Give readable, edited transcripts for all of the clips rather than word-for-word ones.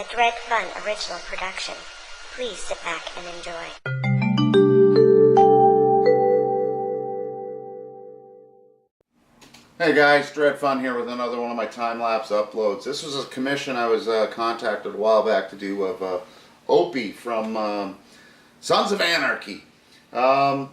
a Dredfunn original production. Please sit back and enjoy. Hey guys, Dredfunn here with another one of my time-lapse uploads. This was a commission I was contacted a while back to do of Opie from Sons of Anarchy.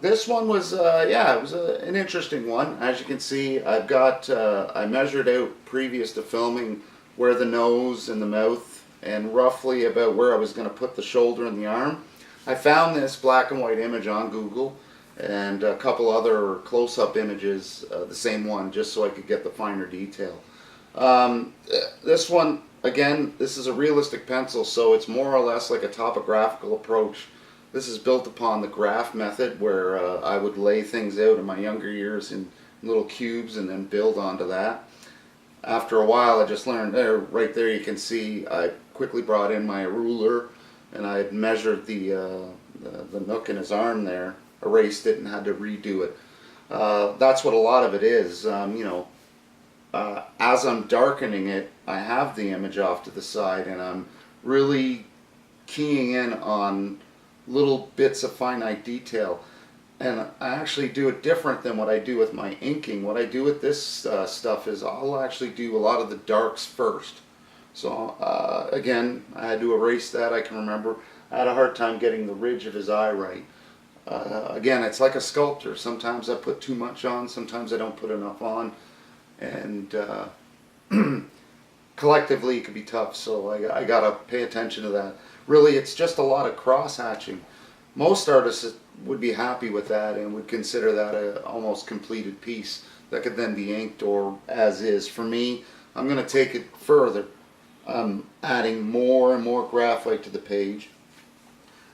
This one was, it was an interesting one. As you can see, I've got, I measured out previous to filming where the nose and the mouth and roughly about where I was going to put the shoulder and the arm. I found this black and white image on Google and a couple other close-up images, the same one, just so I could get the finer detail. This one, again, this is a realistic pencil, so it's more or less like a topographical approach. This is built upon the graph method, where I would lay things out in my younger years in little cubes and then build onto that. After a while, I just learned there, right there you can see, I quickly brought in my ruler and I had measured the nook in his arm there, erased it and had to redo it. That's what a lot of it is. As I'm darkening it, I have the image off to the side and I'm really keying in on little bits of finite detail. And I actually do it different than what I do with my inking. What I do with this stuff is I'll actually do a lot of the darks first. So again, I had to erase that. I can remember I had a hard time getting the ridge of his eye right. Again, it's like a sculptor. Sometimes I put too much on, sometimes I don't put enough on, and collectively it can be tough, so I gotta pay attention to that. Really, it's just a lot of cross-hatching. Most artists would be happy with that and would consider that a almost completed piece that could then be inked or as is. For me, I'm going to take it further. I'm adding more and more graphite to the page.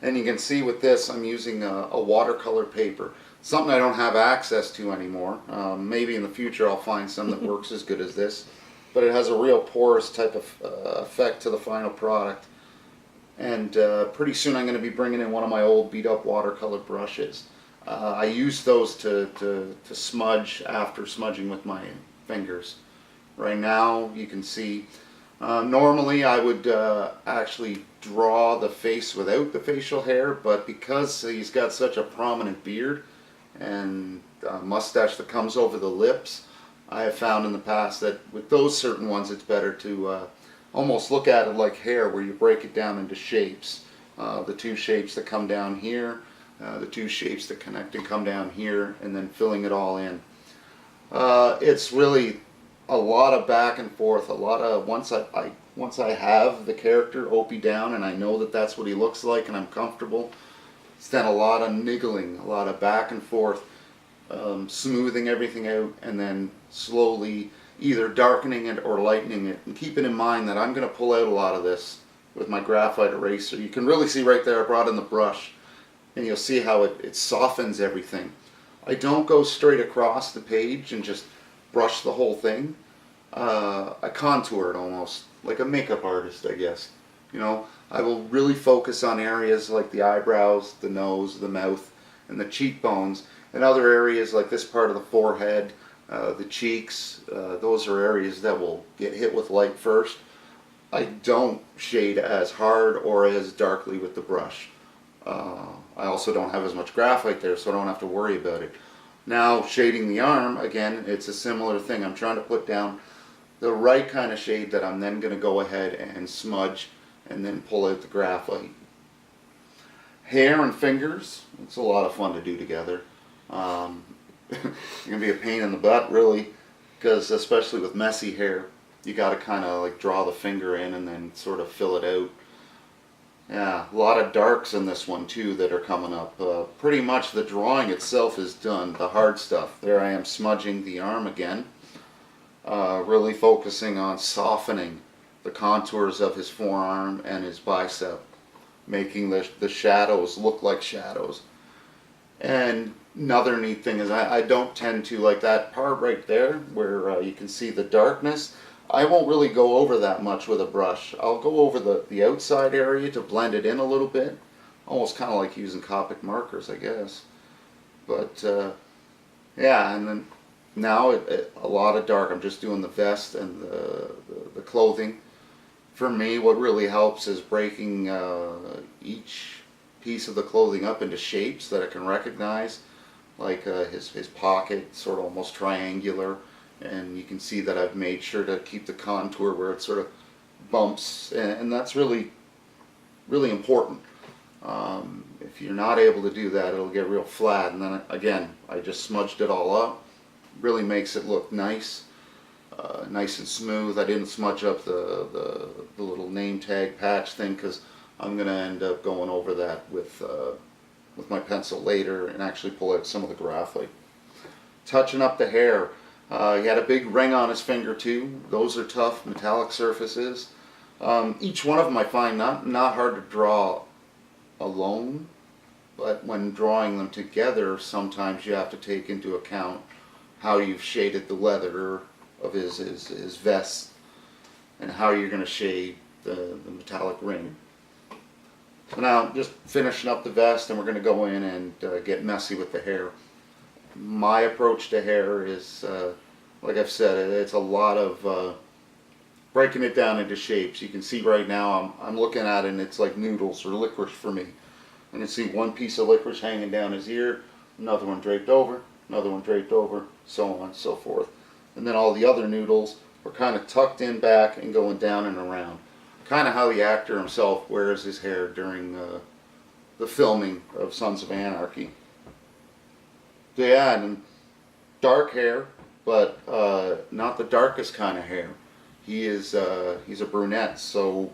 And you can see with this, I'm using a watercolor paper. Something I don't have access to anymore. Maybe in the future I'll find some that works as good as this. But it has a real porous type of effect to the final product. And pretty soon I'm going to be bringing in one of my old beat up watercolor brushes. I use those to smudge after smudging with my fingers. Right now you can see, normally I would actually draw the face without the facial hair, but because he's got such a prominent beard and a mustache that comes over the lips, I have found in the past that with those certain ones it's better to almost look at it like hair, where you break it down into shapes. The two shapes that come down here, the two shapes that connect and come down here, and then filling it all in. It's really a lot of back and forth, a lot of, once I have the character Opie down and I know that that's what he looks like and I'm comfortable, it's then a lot of niggling, a lot of back and forth, smoothing everything out, and then slowly either darkening it or lightening it, and keeping in mind that I'm going to pull out a lot of this with my graphite eraser. You can really see right there I brought in the brush and you'll see how it softens everything. I don't go straight across the page and just brush the whole thing. I contour it almost like a makeup artist, I guess. You know, I will really focus on areas like the eyebrows, the nose, the mouth, and the cheekbones, and other areas like this part of the forehead, the cheeks. Those are areas that will get hit with light first. I don't shade as hard or as darkly with the brush. I also don't have as much graphite there, so I don't have to worry about it. Now, shading the arm, again, it's a similar thing. I'm trying to put down the right kind of shade that I'm then going to go ahead and smudge and then pull out the graphite. Hair and fingers, it's a lot of fun to do together. It's going to be a pain in the butt, really, because especially with messy hair, you got to kind of like draw the finger in and then sort of fill it out. Yeah, a lot of darks in this one too that are coming up. Pretty much the drawing itself is done, the hard stuff. There I am smudging the arm again, really focusing on softening the contours of his forearm and his bicep, making the shadows look like shadows. And another neat thing is I don't tend to, like that part right there where you can see the darkness, I won't really go over that much with a brush. I'll go over the outside area to blend it in a little bit, almost kind of like using Copic markers, I guess. But yeah, and then now a lot of dark. I'm just doing the vest and the clothing. For me, what really helps is breaking each piece of the clothing up into shapes that I can recognize, like his pocket, sort of almost triangular, and you can see that I've made sure to keep the contour where it sort of bumps, and that's really, really important. If you're not able to do that, it'll get real flat, and then again, I just smudged it all up. Really makes it look nice, nice and smooth. I didn't smudge up the little name tag patch thing because I'm going to end up going over that with my pencil later and actually pull out some of the graphite. Touching up the hair. He had a big ring on his finger too. Those are tough metallic surfaces. Each one of them I find not hard to draw alone, but when drawing them together, sometimes you have to take into account how you've shaded the leather of his vest and how you're going to shade the metallic ring. So now, just finishing up the vest, and we're going to go in and get messy with the hair. My approach to hair is, like I've said, it's a lot of breaking it down into shapes. You can see right now I'm looking at it and it's like noodles or licorice for me. You can see one piece of licorice hanging down his ear, another one draped over, another one draped over, so on and so forth. And then all the other noodles are kind of tucked in back and going down and around. Kind of how the actor himself wears his hair during the filming of Sons of Anarchy. So yeah, and dark hair, but not the darkest kind of hair. He's a brunette, so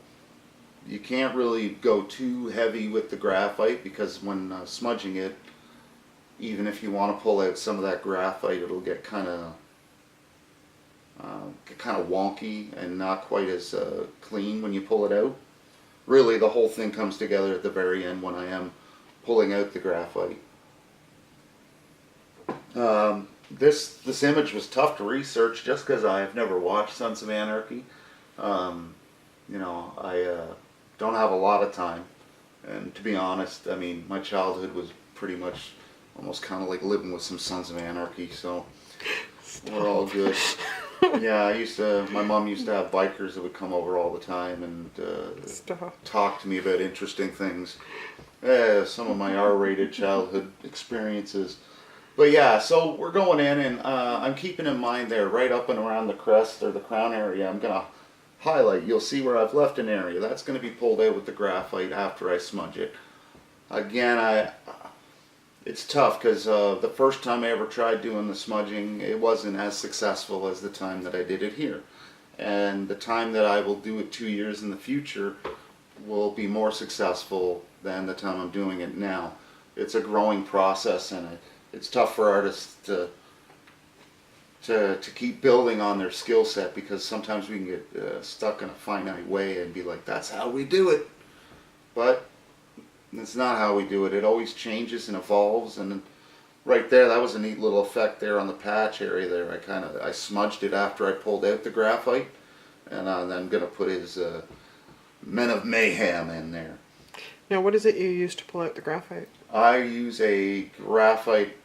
you can't really go too heavy with the graphite because when smudging it, even if you want to pull out some of that graphite, it'll get kind of wonky and not quite as clean when you pull it out. Really, the whole thing comes together at the very end when I am pulling out the graphite. This image was tough to research just because I've never watched Sons of Anarchy. You know, I don't have a lot of time, and to be honest, I mean, my childhood was pretty much almost kind of like living with some Sons of Anarchy, so we're all good. Yeah, my mom used to have bikers that would come over all the time and talk to me about interesting things. Some of my R-rated childhood experiences. But yeah, so we're going in, and I'm keeping in mind there, right up and around the crest or the crown area, I'm going to highlight. You'll see where I've left an area. That's going to be pulled out with the graphite after I smudge it. Again, it's tough because the first time I ever tried doing the smudging, it wasn't as successful as the time that I did it here. And the time that I will do it 2 years in the future will be more successful than the time I'm doing it now. It's a growing process, and it's tough for artists to keep building on their skill set because sometimes we can get stuck in a finite way and be like, that's how we do it. But it's not how we do it. It always changes and evolves. And right there, that was a neat little effect there on the patch area there. I smudged it after I pulled out the graphite, and I'm going to put his Men of Mayhem in there. Now, what is it you use to pull out the graphite? I use a graphite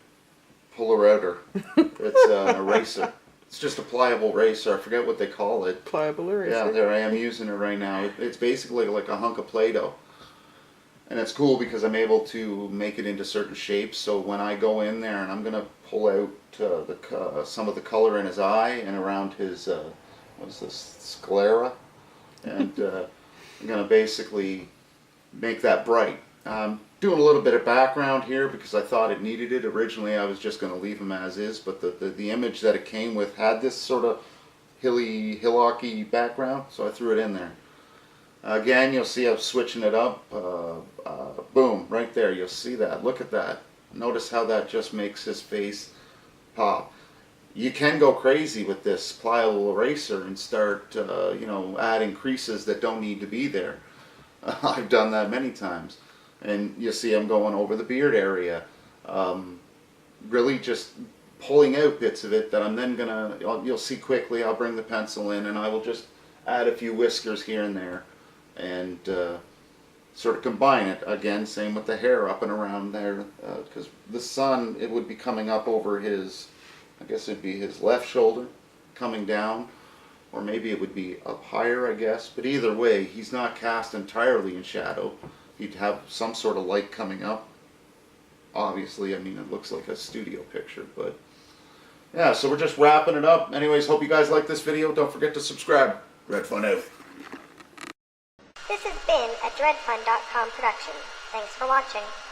puller outer. It's an eraser. It's just a pliable eraser. I forget what they call it. Pliable eraser. Yeah, there I am using it right now. It's basically like a hunk of Play-Doh. And it's cool because I'm able to make it into certain shapes. So when I go in there and I'm going to pull out some of the color in his eye and around his, what is this, sclera? And I'm going to basically make that bright. Doing a little bit of background here because I thought it needed it. Originally I was just going to leave him as is, but the image that it came with had this sort of hillocky background, so I threw it in there. Again, you'll see I'm switching it up. Boom, right there, you'll see that. Look at that. Notice how that just makes his face pop. You can go crazy with this pliable eraser and start adding creases that don't need to be there. I've done that many times. And you see I'm going over the beard area, really just pulling out bits of it that I'm then you'll see quickly, I'll bring the pencil in and I will just add a few whiskers here and there and sort of combine it. Again, same with the hair up and around there, because the sun, it would be coming up over his, I guess it'd be his left shoulder, coming down. or maybe it would be up higher, I guess. But either way, he's not cast entirely in shadow. He'd have some sort of light coming up. Obviously, I mean, it looks like a studio picture, but yeah, so we're just wrapping it up. Anyways, hope you guys like this video. Don't forget to subscribe. Dredfunn out. This has been a Dredfunn.com production. Thanks for watching.